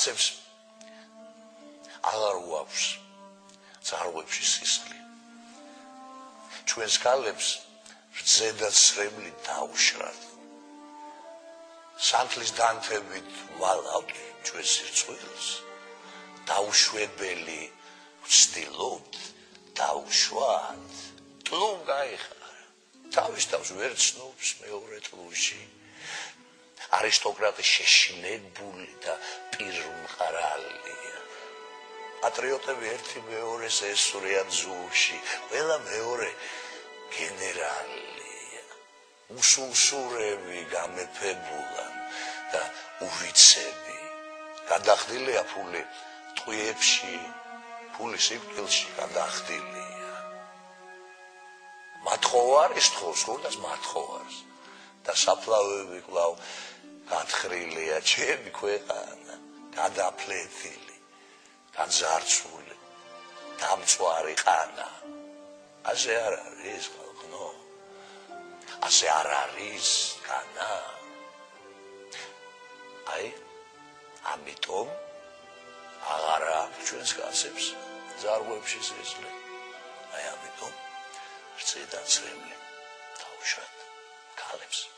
კაცებს აღარ უაქვს ძარღვებში სისხლი. ჩვენს ქალებს რძე და ცრემლი დაუშრათ. სანთლის დანთებით ვალავთ ჩვენს სიცოცხლეს. დაუშვებელი ვცდილობთ დაუშვათ. ტლუმ გაიხარა. თავის თავს ვერ ცნობს მეორე ტლუში. არისტოკრატი შეშინებული და პირმყრალია. პატრიოტები ერთი მეორეს ესვრიან ზურში, ყველა მეორე გენერალია. უსულსურები გამეფებულან და უვიცები. გადახდილია ფული ტყვიებში, ფული სიკვდილში გადახდილია. მათხოვარის თხოვს, ხურდას მათხოვარს და საფლავები კვლავ გათხრილია ჩემი ქვეყანა, გადაფლეთილი, გაძარცვული, დამწვარი ყანა. ასე არ არის ხალხო, ასე არ არის განა. აი, ამიტომ აღარ აქვს ჩვენს კაცებს ძარღვებში სისხლი. აი ამიტომ რძე და ცრემლი დაუშვათ ქალებს.